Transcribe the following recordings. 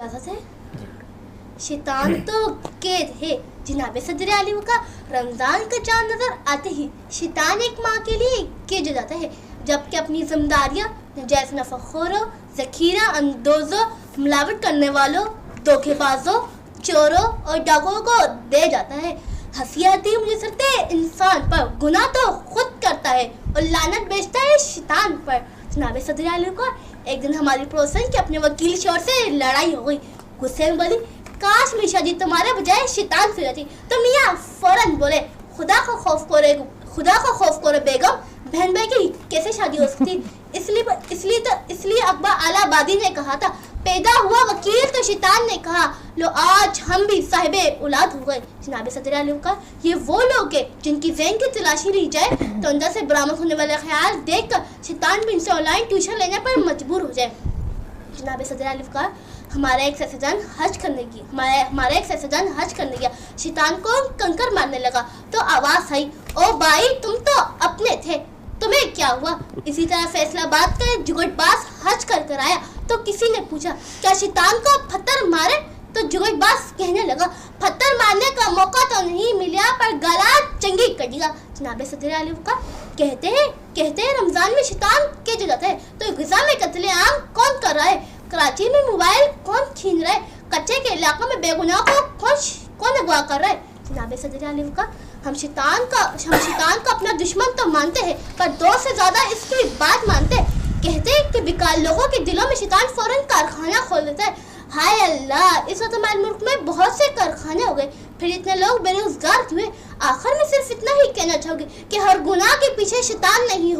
इजाज़त है। शैतान तो कैद है। जनाब सदर आलिम का रमज़ान का चांद नजर आते ही शैतान एक माँ के लिए कैद हो जाता है, जबकि अपनी जिम्मेदारियाँ नजायज़ नफ़ाखोरों, ज़ख़ीरा अंदोज़ों, मिलावट करने वालों, धोखेबाजों, चोरों और डाकुओं को दे जाता है। हसीआती मुजस्सते इंसान पर गुनाह तो खुद करता है और लानत बेचता है शैतान पर। जनाब सदर आलिम का एक दिन हमारी पड़ोसन की अपने वकील शोर से लड़ाई हो गई। गुस्से में बोली, काश मेरी शादी तुम्हारे बजाय शैतान से जाती। तो मियाँ फौरन बोले, खुदा का खौफ करे बेगम, बहन भाई की कैसे शादी हो सकती। इसलिए अकबर आलाबादी ने कहा था, पैदा हुआ वकील तो शैतान ने कहा, लो आज हम भी साहिबे औलाद हो गए। जनाब सदर आलिम का ये वो लोग हैं जिनकी ज़हन की तलाशी ली जाए तो अंदर से बरामद होने वाले ख्याल देखकर शैतान भी इनसे ऑनलाइन ट्यूशन लेने पर मजबूर हो जाए। जनाब सदर आलिम का हमारा एक सैयदान हज करने गया, शैतान को कंकर मारने लगा तो आवाज़ आई, ओ भाई तुम तो अपने थे, तुम्हें क्या हुआ। इसी तरह फैसलाबाद का जुगटबाज हज कर आया तो किसी ने पूछा, क्या शैतान को पत्थर मारे। तो जुगटबाज कहने लगा, पत्थर मारने का मौका तो नहीं मिला पर गला चंगी कटेगा। जनाब सदर आलिम का कहते हैं रमजान में शैतान कैद जाता है तो ग़िज़ा में कत्लेआम कौन कर रहा है, कराची में मोबाइल कौन छीन रहा है, कच्चे के इलाकों में बेगुनाह को कौन अगवा कर रहा है। जनाब सदर आलिम का हम शैतान को अपना दुश्मन तो मानते हैं पर दो से ज्यादा इसकी बात मानते हैं। कहते हैं कि बेकार लोगों के दिलों में शैतान फौरन कारखाना खोल देता है। हाय अल्लाह, इस वक्त हमारे मुल्क में बहुत से कारखाने हो गए, फिर इतने लोग बेरोजगार हुए। आखिर में सिर्फ इतना ही कहना चाहूँगी कि हर गुनाह के पीछे शैतान नहीं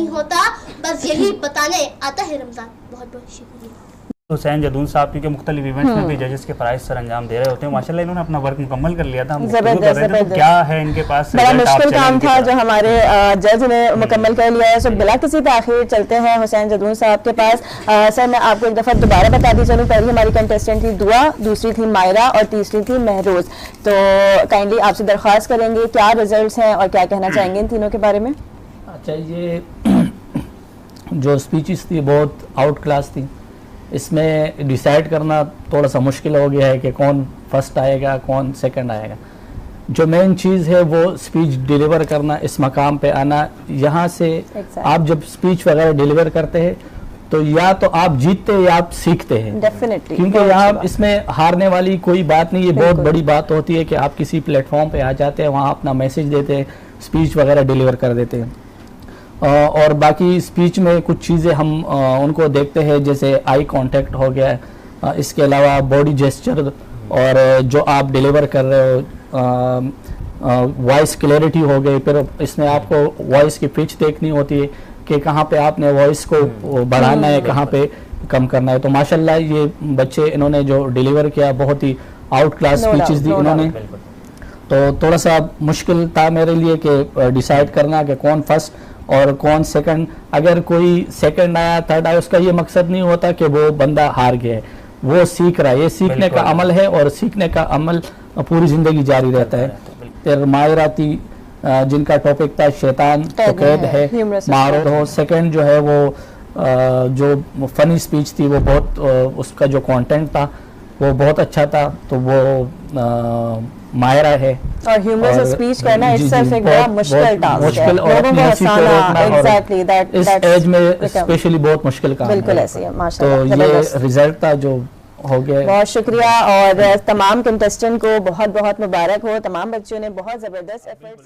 होता, बस यही बताने आता है रमज़ान। बहुत बहुत शुक्रिया। हुसैन जदून साहब क्योंकि मुख्तलिफ इवेंट्स में भी जजेस के फ़राइज़ सर अंजाम दे रहे होते हैं, माशाल्लाह इन्होंने अपना वर्क मुकम्मल कर लिया था। हम तो क्या है इनके पास बड़ा मुश्किल काम था जो हमारे जज ने मुकम्मल कर लिया है। सो बिला किसी ताख़ीर चलते हैं हुसैन जदून साहब के पास। सर मैं आपको एक दफ़ा दोबारा बता दी चलूँ, पहली हमारी कंटेस्टेंट थी दुआ, दूसरी थी मायरा और तीसरी थी महरोज़। तो काइंडली आपसे दरख्वास्त करेंगे क्या रिजल्ट्स हैं और क्या कहना चाहेंगे इन तीनों के बारे में। अच्छा, ये जो स्पीचेस थी बहुत आउट क्लास थी, इसमें डिसाइड करना थोड़ा सा मुश्किल हो गया है कि कौन फर्स्ट आएगा कौन सेकंड आएगा। जो मेन चीज़ है वो स्पीच डिलीवर करना, इस मकाम पे आना। यहाँ से आप जब स्पीच वगैरह डिलीवर करते हैं तो या तो आप जीतते हैं या आप सीखते हैं डेफिनेटली, क्योंकि यहाँ इसमें हारने वाली कोई बात नहीं। ये बहुत बड़ी बात होती है कि आप किसी प्लेटफॉर्म पे आ जाते हैं, वहाँ अपना मैसेज देते हैं, स्पीच वगैरह डिलीवर कर देते हैं। और बाकी स्पीच में कुछ चीज़ें हम उनको देखते हैं, जैसे आई कांटेक्ट हो गया, इसके अलावा बॉडी जेस्चर और जो आप डिलीवर कर रहे हो, वॉइस क्लैरिटी हो गई। फिर इसमें आपको वॉइस की पिच देखनी होती है कि कहाँ पे आपने वॉइस को बढ़ाना है, कहाँ पे कम करना है। तो माशाल्लाह ये बच्चे इन्होंने जो डिलीवर किया बहुत ही आउट क्लास स्पीचेस दी इन्होंने। तो थोड़ा सा मुश्किल था मेरे लिए कि डिसाइड करना कि कौन फर्स्ट और कौन सेकंड। अगर कोई सेकंड आया थर्ड आया, उसका ये मकसद नहीं होता कि वो बंदा हार गया है, वो सीख रहा है। ये सीखने का अमल है और सीखने का अमल पूरी ज़िंदगी जारी रहता है। फिर मायरा थी जिनका टॉपिक था शैतान तो कैद है, मारो हो। सेकंड जो है वो जो फनी स्पीच थी वो बहुत उसका जो कंटेंट था वो बहुत अच्छा था, तो वो मायरा है। और ह्यूमरस स्पीच करना इट्सेल्फ एक बड़ा मुश्किल टास्क है, लोगों को हंसाना। एग्जैक्टली दैट इस एज में स्पेशली बहुत मुश्किल काम है। बिल्कुल ऐसे है माशाल्लाह। तो ये रिजल्ट था जो हो गया। बहुत शुक्रिया और तमाम कंटेस्टेंट को बहुत बहुत मुबारक हो। तमाम बच्चों ने बहुत ज़बरदस्त एफर्ट्स